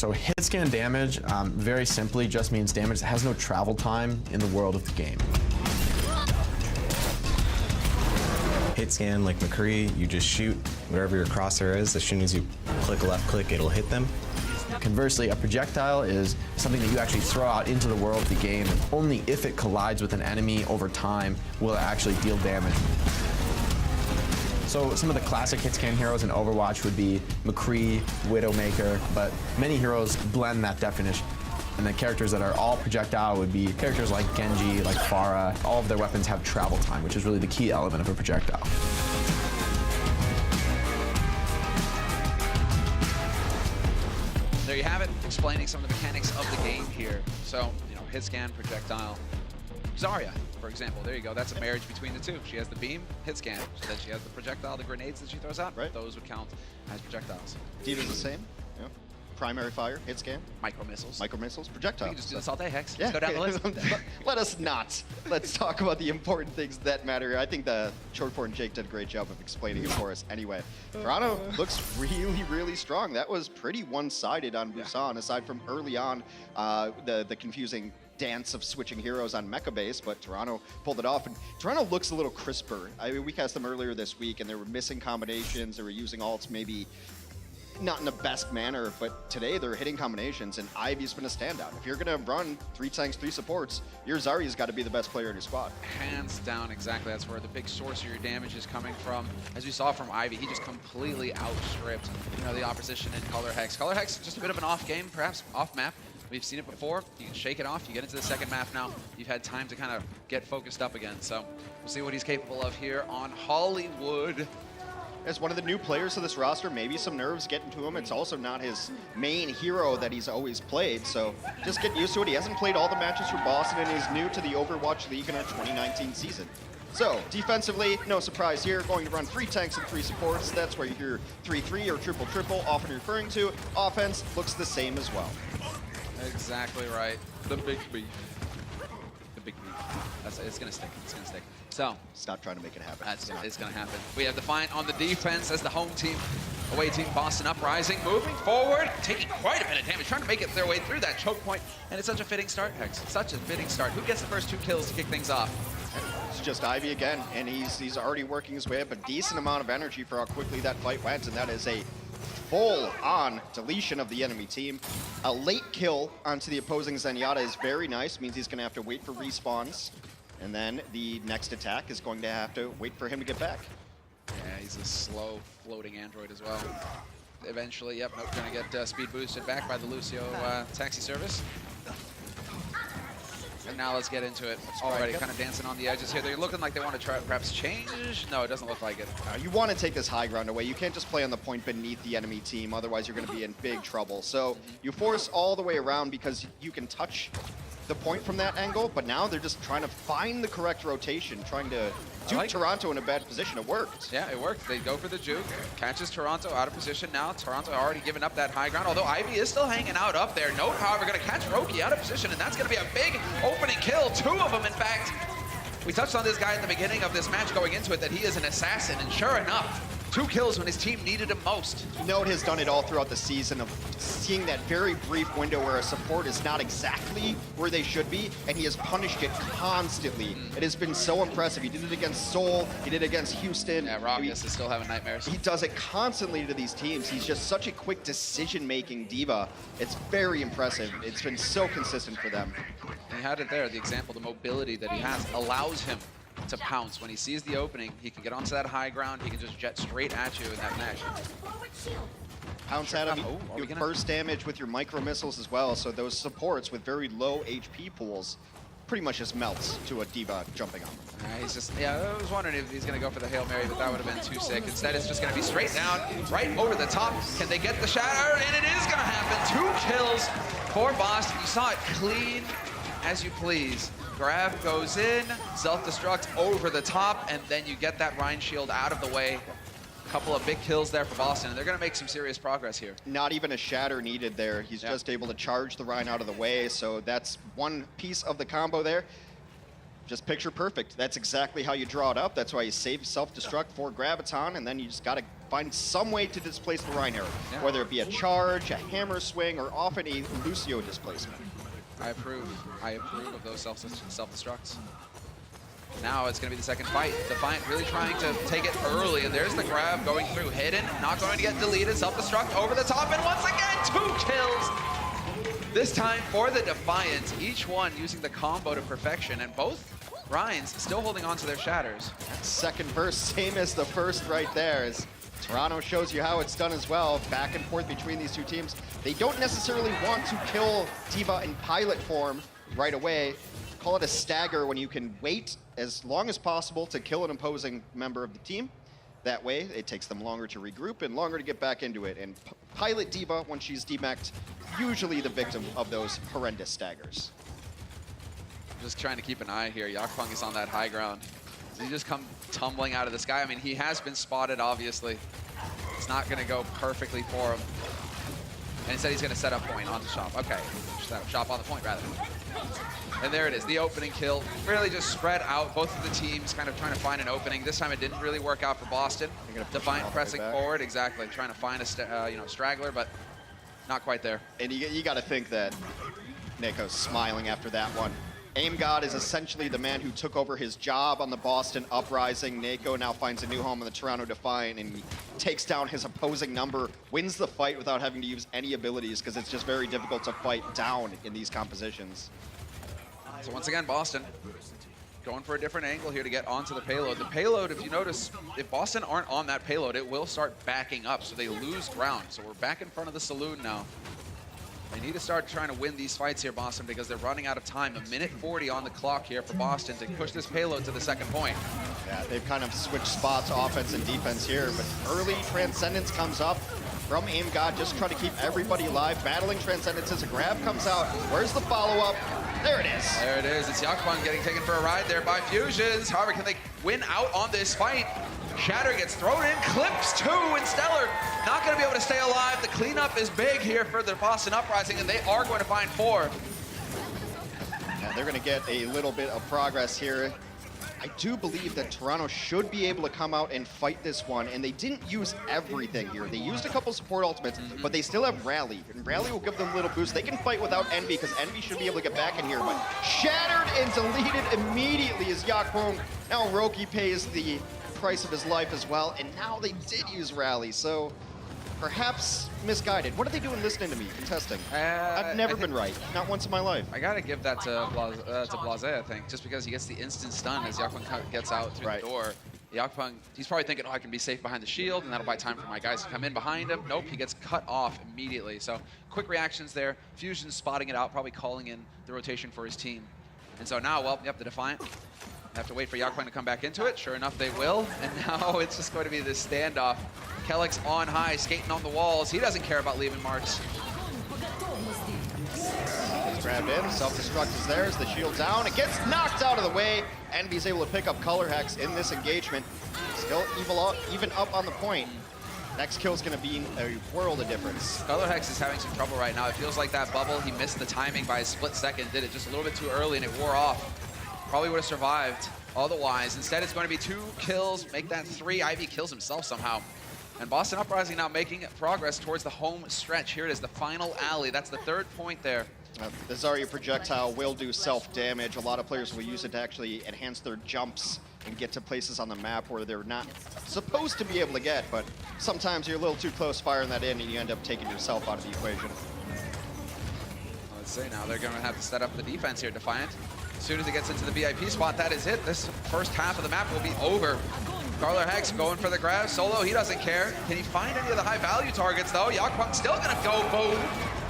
So hit scan damage, very simply, just means damage that has no travel time in the world of the game. Hit scan, like McCree, you just shoot wherever your crosshair is. As soon as you click a left click, it'll hit them. Conversely, a projectile is something that you actually throw out into the world of the game, and only if it collides with an enemy over time will it actually deal damage. So some of the classic hit scan heroes in Overwatch would be McCree, Widowmaker, but many heroes blend that definition. And the characters that are all projectile would be characters like Genji, like Pharah. All of their weapons have travel time, which is really the key element of a projectile. There you have it, explaining some of the mechanics of the game here. So, you know, hit scan, projectile. Zarya, for example, there you go. That's a marriage between the two. She has the beam, hit scan. So then she has the projectile, the grenades that she throws out. Right. Those would count as projectiles. D.Va's the same. Yeah. Primary fire, hit scan. Micro missiles. Micro missiles, projectiles. We can just do this all day, Hex. Yeah. Let's go down the list. Let us not. Let's talk about the important things that matter. I think the short form Jake did a great job of explaining it for us. Anyway, Toronto looks really, really strong. That was pretty one-sided on Busan, aside from early on the confusing dance of switching heroes on mecha base, but Toronto pulled it off. And Toronto looks a little crisper. I mean, we cast them earlier this week, and they were missing combinations. They were using ults maybe not in the best manner, but today they're hitting combinations, and Ivy's been a standout. If you're gonna run 3 tanks, 3 supports, your Zarya's got to be the best player in your squad. Hands down, exactly. That's where the big source of your damage is coming from. As we saw from Ivy, he just completely outstripped, you know, the opposition in Color Hex. Color Hex, just a bit of an off game, perhaps off map. We've seen it before. You can shake it off. You get into the second map now. You've had time to kind of get focused up again. So we'll see what he's capable of here on Hollywood. As one of the new players of this roster, maybe some nerves getting to him. It's also not his main hero that he's always played, so just get used to it. He hasn't played all the matches for Boston, and he's new to the Overwatch League in our 2019 season. So, defensively, no surprise here, going to run 3 tanks and 3 supports. That's where you hear 3-3 or triple-triple often referring to. Offense looks the same as well. Exactly right. The big beef. The big beef. It's gonna stick. It's gonna stick. So stop trying to make it happen. It's gonna happen. We have Defiant on the defense as the home team. Away team Boston Uprising moving forward, taking quite a bit of damage, trying to make it their way through that choke point. And it's such a fitting start, Hex. Such a fitting start. Who gets the first 2 kills to kick things off? It's just Ivy again, and he's already working his way up a decent amount of energy for how quickly that fight went, and that is a full-on deletion of the enemy team. A late kill onto the opposing Zenyatta is very nice, means he's gonna have to wait for respawns. And then the next attack is going to have to wait for him to get back. Yeah, he's a slow floating android as well. Eventually, yep, nope, gonna get speed boosted back by the Lucio taxi service. And now let's get into it. Already kind of dancing on the edges here. They're looking like they want to try perhaps change. No, it doesn't look like it. You want to take this high ground away. You can't just play on the point beneath the enemy team, otherwise you're going to be in big trouble. So you force all the way around because you can touch the point from that angle, but now they're just trying to find the correct rotation, trying to duke Toronto in a bad position. It worked. Yeah, it worked. They go for the juke, catches Toronto out of position now. Toronto already given up that high ground, although Ivy is still hanging out up there. Note, however, going to catch Roki out of position, and that's going to be a big opening kill. 2 of them, in fact. We touched on this guy at the beginning of this match going into it, that he is an assassin, and sure enough, 2 kills when his team needed him most. Note has done it all throughout the season of seeing that very brief window where a support is not exactly where they should be, and he has punished it constantly. It has been so impressive. He did it against Seoul, he did it against Houston. Yeah, Raucus is still having nightmares. He does it constantly to these teams. He's just such a quick decision-making diva. It's very impressive. It's been so consistent for them. And he had it there, the example, the mobility that he has allows him to pounce. When he sees the opening, he can get onto that high ground, he can just jet straight at you in that match. Pounce at him, you burst damage with your micro missiles as well, so those supports with very low HP pools pretty much just melts to a diva jumping on them. He's just, I was wondering if he's going to go for the Hail Mary, but that would have been too sick. Instead, it's just going to be straight down, right over the top. Can they get the shatter? And it is going to happen. 2 kills for Boston. You saw it clean as you please. Grab goes in, self-destruct over the top, and then you get that Rhine shield out of the way. A couple of big kills there for Boston, and they're going to make some serious progress here. Not even a shatter needed there. He's just able to charge the Rhine out of the way, so that's one piece of the combo there. Just picture perfect. That's exactly how you draw it up. That's why you save self-destruct for Graviton, and then you just got to find some way to displace the Rhine arrow, Yeah. whether it be a charge, a hammer swing, or often a Lucio displacement. I approve. I approve of those self-destructs. Now it's going to be the second fight. Defiant really trying to take it early, and there's the grab going through. Hidden, not going to get deleted. Self-destruct over the top, and once again, 2 kills. This time for the Defiant, each one using the combo to perfection, and both Rhines still holding on to their shatters. Second burst, same as the first right there. As Toronto shows you how it's done as well. Back and forth between these two teams. They don't necessarily want to kill D.Va in pilot form right away. Call it a stagger when you can wait as long as possible to kill an opposing member of the team. That way, it takes them longer to regroup and longer to get back into it. And pilot D.Va, when she's demeched, usually the victim of those horrendous staggers. Just trying to keep an eye here. Yakpung is on that high ground. Does he just come tumbling out of the sky? I mean, he has been spotted, obviously. It's not going to go perfectly for him. And instead, he's going to set up point on the shop. Okay, set up shop on the point, rather. And there it is, the opening kill. Really just spread out, both of the teams kind of trying to find an opening. This time it didn't really work out for Boston. Defiant pressing forward, exactly. Trying to find a straggler, but not quite there. And you got to think that Neko's smiling after that one. Aim God is essentially the man who took over his job on the Boston Uprising. Neko now finds a new home in the Toronto Defiant, and he takes down his opposing number, wins the fight without having to use any abilities, because it's just very difficult to fight down in these compositions. So once again, Boston going for a different angle here to get onto the payload. The payload, if you notice, if Boston aren't on that payload, it will start backing up, so they lose ground. So we're back in front of the saloon now. They need to start trying to win these fights here, Boston, because they're running out of time. 1:40 on the clock here for Boston to push this payload to the second point. Yeah, they've kind of switched spots, offense and defense here, but early Transcendence comes up from Aim God, just trying to keep everybody alive. Battling Transcendence as a grab comes out. Where's the follow-up? There it is. There it is. It's Yakpung getting taken for a ride there by Fusions. However, can they win out on this fight? Shatter gets thrown in, clips 2, and Stellar not going to be able to stay alive. The cleanup is big here for the Boston Uprising, and they are going to find 4. Yeah, they're going to get a little bit of progress here. I do believe that Toronto should be able to come out and fight this one, and they didn't use everything here. They used a couple support ultimates, but they still have Rally, and Rally will give them a little boost. They can fight without Envy, because Envy should be able to get back in here, but shattered and deleted immediately as Yakpung. Now Roki pays the price of his life as well, and now they did use Rally, so perhaps misguided. What are they doing listening to me contesting? I've never been right, not once in my life. I gotta give that to Blase, I think, just because he gets the instant stun as Yakpung gets out through the door. Yakpung, he's probably thinking, oh, I can be safe behind the shield, and that'll buy time for my guys to come in behind him. Nope, he gets cut off immediately. So quick reactions there. Fusion spotting it out, probably calling in the rotation for his team. And so now, well, yep, the Defiant have to wait for Yakpung to come back into it. Sure enough, they will. And now it's just going to be this standoff. Kellex on high, skating on the walls. He doesn't care about leaving marks. He's grabbed in, self-destruct is there as the shield down. It gets knocked out of the way. Envy's able to pick up Color Hex in this engagement. Still even up on the point. Next kill's gonna be a world of difference. Color Hex is having some trouble right now. It feels like that bubble, he missed the timing by a split second, did it just a little bit too early and it wore off. Probably would have survived otherwise. Instead, it's going to be 2 kills, make that 3. Ivy kills himself somehow. And Boston Uprising now making progress towards the home stretch. Here it is, the final alley. That's the 3rd point there. The Zarya projectile will do self-damage. A lot of players will use it to actually enhance their jumps and get to places on the map where they're not supposed to be able to get, but sometimes you're a little too close firing that in and you end up taking yourself out of the equation. Let's say now they're going to have to set up the defense here, Defiant. As soon as it gets into the VIP spot, that is it. This first half of the map will be over. Color Hex going for the grab. Solo, he doesn't care. Can he find any of the high-value targets, though? Yakpung still going to go boom.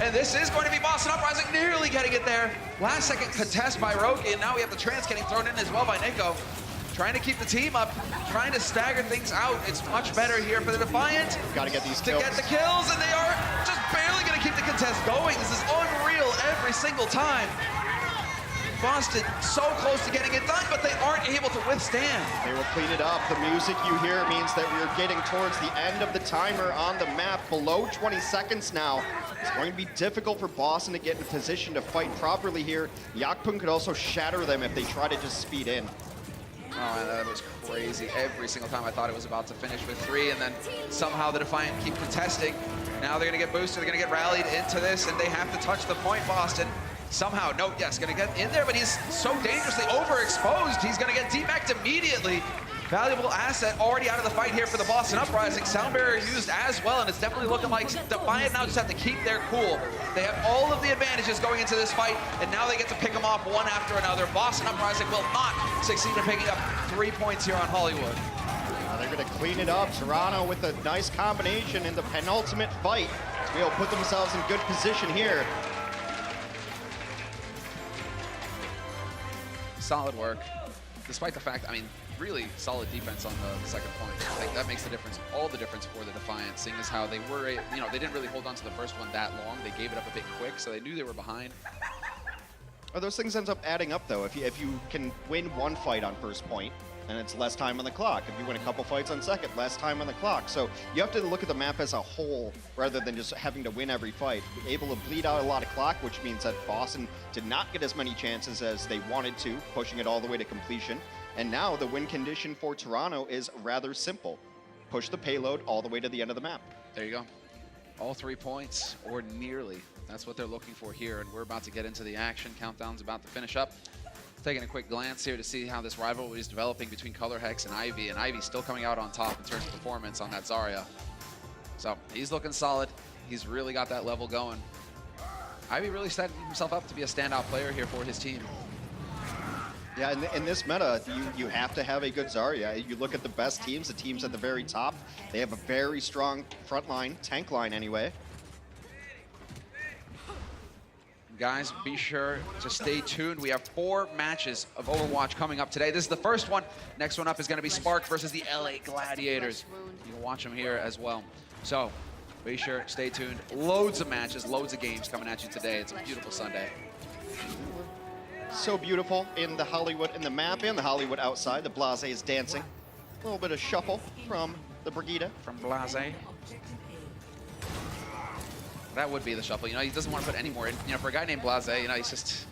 And this is going to be Boston Uprising nearly getting it there. Last-second contest by Roki, and now we have the trance getting thrown in as well by Neko. Trying to keep the team up, trying to stagger things out. It's much better here for the Defiant. Got to get these to kills. get the kills, and they are just barely going to keep the contest going. This is unreal every single time. Boston so close to getting it done, but they aren't able to withstand. They will clean it up. The music you hear means that we're getting towards the end of the timer on the map. Below 20 seconds now. It's going to be difficult for Boston to get in position to fight properly here. Yakpung could also shatter them if they try to just speed in. Oh, man, that was crazy. Every single time I thought it was about to finish with 3, and then somehow the Defiant keep contesting. Now they're going to get boosted, they're going to get rallied into this, and they have to touch the point, Boston. Somehow, no, yes, going to get in there, but he's so dangerously overexposed. He's going to get debacked immediately. Valuable asset already out of the fight here for the Boston Uprising. Sound barrier used as well, and it's definitely looking like Defiant now just have to keep their cool. They have all of the advantages going into this fight, and now they get to pick them off one after another. Boston Uprising will not succeed in picking up 3 points here on Hollywood. They're going to clean it up. Toronto with a nice combination in the penultimate fight to be able to put themselves in good position here. Solid work, despite the fact, I mean, really solid defense on the second point. I think that makes the difference, all the difference for the Defiant, seeing as how they were, you know, they didn't really hold on to the first one that long. They gave it up a bit quick, so they knew they were behind. Oh, those things ends up adding up, though. If you can win one fight on first point, then it's less time on the clock. If you win a couple fights on second, less time on the clock. So you have to look at the map as a whole rather than just having to win every fight. Able to bleed out a lot of clock, which means that Boston did not get as many chances as they wanted to, pushing it all the way to completion. And now the win condition for Toronto is rather simple. Push the payload all the way to the end of the map. There you go. All 3 points, or nearly. That's what they're looking for here, and we're about to get into the action. Countdown's about to finish up. Taking a quick glance here to see how this rivalry is developing between Color Hex and Ivy still coming out on top in terms of performance on that Zarya. So he's looking solid. He's really got that level going. Ivy really set himself up to be a standout player here for his team. Yeah, in this meta, you have to have a good Zarya. You look at the best teams, the teams at the very top, they have a very strong front line, tank line anyway. Guys, be sure to stay tuned. We have 4 matches of Overwatch coming up today. This is the first one. Next one up is going to be Spark versus the LA Gladiators. You can watch them here as well. So be sure, stay tuned. Loads of matches, loads of games coming at you today. It's a beautiful Sunday. So beautiful in the Hollywood, in the map, and the Hollywood outside. The Blase is dancing. A little bit of shuffle from the Brigida. From Blase. That would be the shuffle. You know, he doesn't want to put any more in. You know, for a guy named Blase, you know, he's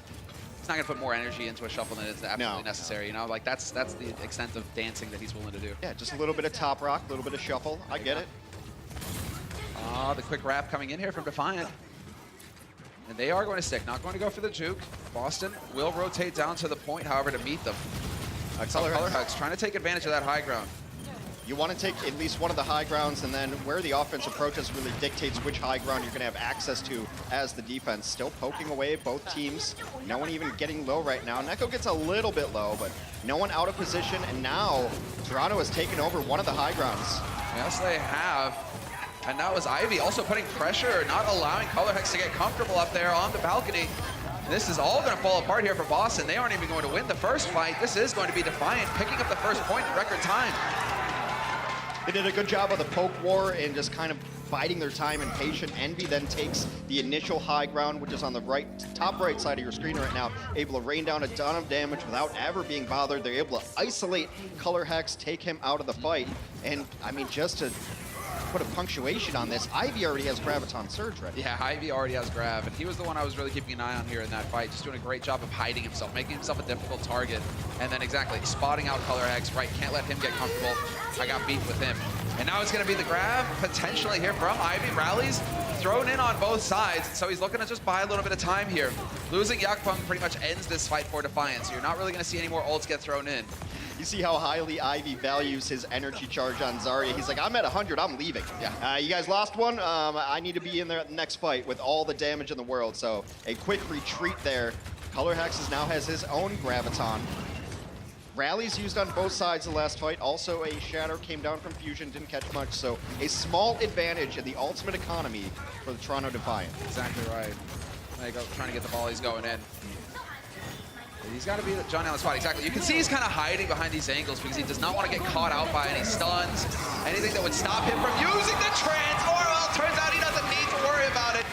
not going to put more energy into a shuffle than is absolutely necessary. You know, like that's the extent of dancing that he's willing to do. Yeah, just a little bit of top rock, a little bit of shuffle. I get it. Ah, the quick wrap coming in here from Defiant. And they are going to stick, not going to go for the juke. Boston will rotate down to the point, however, to meet them. Color Hex trying to take advantage of that high ground. You want to take at least one of the high grounds, and then where the offense approaches really dictates which high ground you're going to have access to as the defense. Still poking away both teams. No one even getting low right now. Neko gets a little bit low, but no one out of position, and now Toronto has taken over one of the high grounds. Yes, they have. And now is Ivy also putting pressure, not allowing Color Hex to get comfortable up there on the balcony. This is all going to fall apart here for Boston. They aren't even going to win the first fight. This is going to be Defiant picking up the first point in record time. They did a good job of the poke war and just kind of biding their time and patient. Envy then takes the initial high ground, which is on the top right side of your screen right now, able to rain down a ton of damage without ever being bothered. They're able to isolate Color Hex, take him out of the fight. And I mean, just to put a punctuation on this, Ivy already has Graviton Surge ready. Yeah, Ivy already has Grav, and he was the one I was really keeping an eye on here in that fight, just doing a great job of hiding himself, making himself a difficult target, and then exactly spotting out Color Hex, right, can't let him get comfortable. I got beat with him. And now it's going to be the Grav, potentially here from Ivy. Rallies thrown in on both sides, so he's looking to just buy a little bit of time here. Losing Yakpung pretty much ends this fight for Defiant, so you're not really going to see any more ults get thrown in. You see how highly Ivy values his energy charge on Zarya. He's like, I'm at 100, I'm leaving. Yeah. You guys lost one. I need to be in there at the next fight with all the damage in the world. So a quick retreat there. Color Hex now has his own Graviton. Rallies used on both sides of the last fight. Also a Shatter came down from Fusion, didn't catch much. So a small advantage in the ultimate economy for the Toronto Defiant. Exactly right. There you go, trying to get the volleys going in. He's got to be John Allen spot, exactly. You can see he's kind of hiding behind these angles because he does not want to get caught out by any stuns, anything that would stop him from using the trance. Or, well, turns out he doesn't need to worry about it.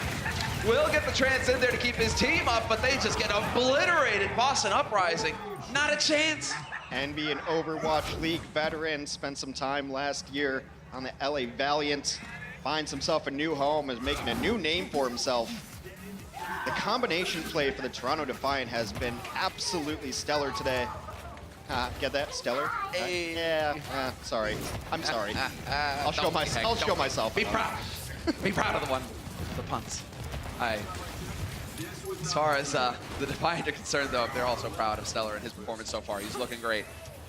Will get the trance in there to keep his team up, but they just get obliterated. Boston Uprising, not a chance. Envy, an Overwatch League veteran, spent some time last year on the LA Valiant, finds himself a new home, is making a new name for himself. The combination play for the Toronto Defiant has been absolutely stellar today. Get that, Stellar? Hey. Yeah. Sorry. I'm sorry. I'll show Don't be heck, myself. I'll show don't myself. Be proud. Be proud of the puns. As far as the Defiant are concerned, though, they're also proud of Stellar and his performance so far. He's looking great.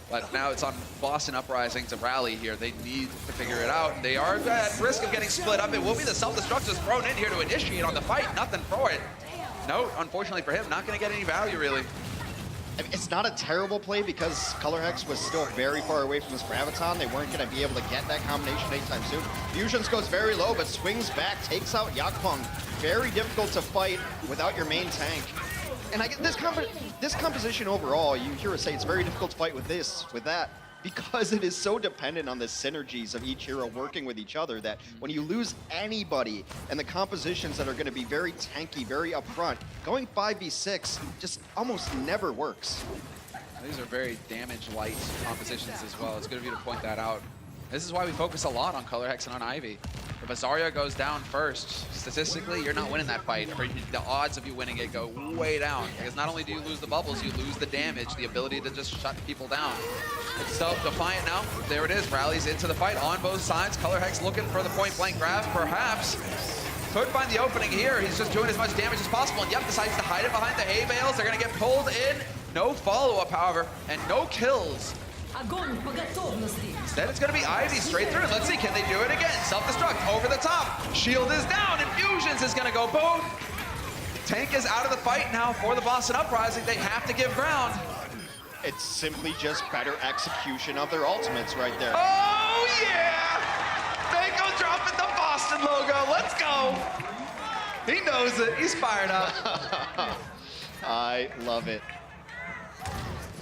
But now it's on Boston Uprising to rally here. They need to figure it out, and they are at risk of getting split up. It will be the self-destruct just thrown in here to initiate on the fight. Nothing for it. No, unfortunately for him, not going to get any value, really. I mean, it's not a terrible play because Color Hex was still very far away from this Graviton. They weren't going to be able to get that combination anytime soon. Fusions goes very low, but swings back, takes out Yakpong. Very difficult to fight without your main tank. And I get this composition overall, you hear us say it's very difficult to fight with this, with that, because it is so dependent on the synergies of each hero working with each other that when you lose anybody and the compositions that are going to be very tanky, very upfront, going 5v6 just almost never works. These are very damage-light compositions as well. It's good of you to point that out. This is why we focus a lot on Color Hex and on Ivy. If Azaria goes down first, statistically, you're not winning that fight. Or the odds of you winning it go way down. Because not only do you lose the bubbles, you lose the damage, the ability to just shut people down. So Defiant now, there it is, rallies into the fight on both sides. Color Hex looking for the point-blank grab, perhaps. Could find the opening here. He's just doing as much damage as possible. And yep, decides to hide it behind the hay bales. They're going to get pulled in. No follow-up, however, and no kills. Instead, it's going to be Ivy straight through. Let's see, can they do it again? Self-destruct over the top. Shield is down, and Fusions is going to go boom. Tank is out of the fight now for the Boston Uprising. They have to give ground. It's simply just better execution of their ultimates right there. Oh, yeah! Mako dropping the Boston logo. Let's go. He knows it. He's fired up. I love it.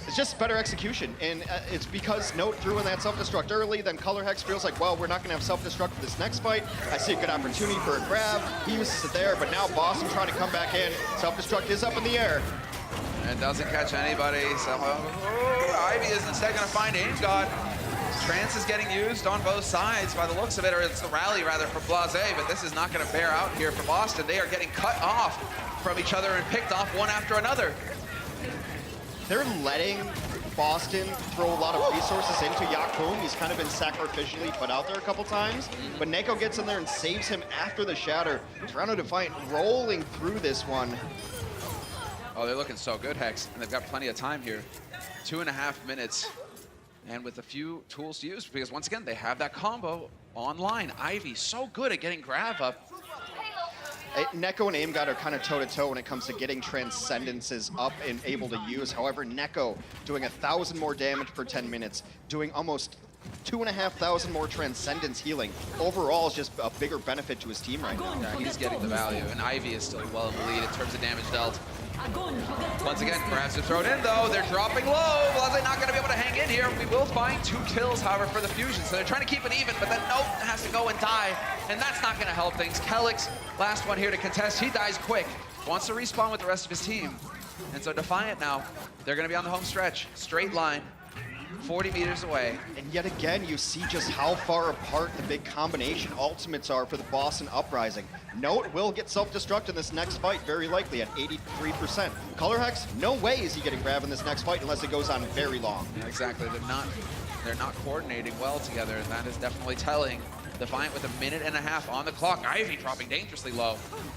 It's just better execution, and it's because Note threw in that self-destruct early, then Color Hex feels like, well, we're not going to have self-destruct for this next fight. I see a good opportunity for a grab. He uses it there, but now Boston trying to come back in. Self-destruct is up in the air. And doesn't catch anybody, so Ivy is instead going to find Aimgod. Trance is getting used on both sides by the looks of it, or it's the rally rather for Blase, but this is not going to bear out here for Boston. They are getting cut off from each other and picked off one after another. They're letting Boston throw a lot of resources into Yakpong. He's kind of been sacrificially put out there a couple times, but Neko gets in there and saves him after the shatter. Toronto Defiant rolling through this one. Oh, they're looking so good, Hex, and they've got plenty of time here. 2.5 minutes, and with a few tools to use, because once again, they have that combo online. Ivy, so good at getting grab up. Neko and Aimgod are kind of toe-to-toe when it comes to getting transcendences up and able to use. However, Neko doing 1,000 more damage per 10 minutes, doing almost 2,500 more transcendence healing. Overall, is just a bigger benefit to his team right now. Yeah, he's getting the value, and Ivy is still well in the lead in terms of damage dealt. Once again, grabs are thrown in though. They're dropping low. Blase not going to be able to hang in here. We will find 2 kills, however, for the Fusion. So they're trying to keep it even, but then Note has to go and die, and that's not going to help things. Kelix, last one here to contest. He dies quick. Wants to respawn with the rest of his team. And so Defiant now, they're going to be on the home stretch. Straight line. 40 meters away. And yet again, you see just how far apart the big combination ultimates are for the Boston Uprising. Note will get self-destruct in this next fight, very likely at 83%. Color Hex, no way is he getting grabbed in this next fight unless it goes on very long. Yeah, exactly. They're not coordinating well together, and that is definitely telling. Defiant with 1.5 minutes on the clock. Ivy dropping dangerously low.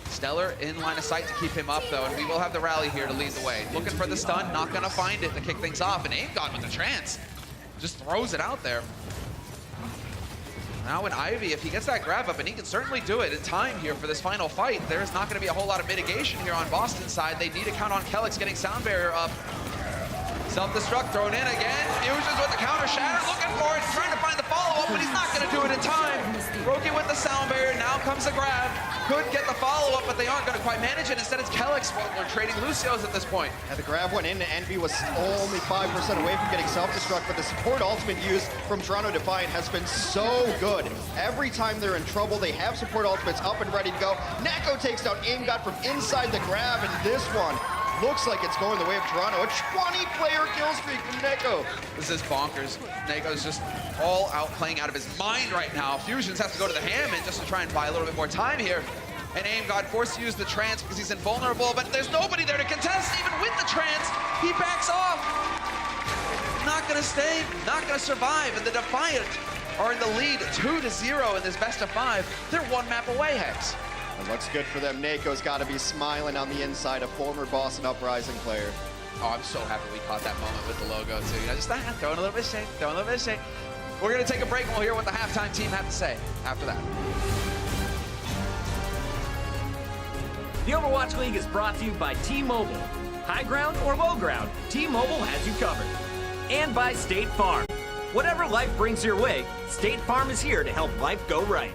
Stellar in line of sight to keep him up, though, and we will have the rally here to lead the way. Looking for the stun, not going to find it to kick things off, and Aimgod with the trance. Just throws it out there. Now in Ivy, if he gets that grab up, and he can certainly do it in time here for this final fight, there's not going to be a whole lot of mitigation here on Boston's side. They need to count on Kelix getting sound barrier up. Self-destruct thrown in again. Fusions with the counter shatter, looking for it, trying to find the follow-up, but he's not going to do it in time. Broken with the sound barrier, now comes the grab. Could get the follow-up, but they aren't going to quite manage it. Instead, it's Kelix. Well, they're trading Lucio's at this point. And the grab went in, and Envy was only 5% away from getting self-destruct, but the support ultimate use from Toronto Defiant has been so good. Every time they're in trouble, they have support ultimates up and ready to go. Neko takes down Aimgod from inside the grab, and this one looks like it's going the way of Toronto. A 20-player kill streak from Neko. This is bonkers. Neko's just all out playing out of his mind right now. Fusions has to go to the Hammond just to try and buy a little bit more time here. And Aimgod forced to use the trance because he's invulnerable, but there's nobody there to contest. Even with the trance, he backs off. not going to stay, not going to survive. And the Defiant are in the lead 2-0 in this best of 5. They're one map away, Hex. It looks good for them. Nako's got to be smiling on the inside, a former boss and Uprising player. Oh, I'm so happy we caught that moment with the logo, too. You know, just throwing a little bit of shade, throwing a little bit of shade. We're going to take a break and we'll hear what the halftime team have to say after that. The Overwatch League is brought to you by T-Mobile. High ground or low ground, T-Mobile has you covered. And by State Farm. Whatever life brings your way, State Farm is here to help life go right.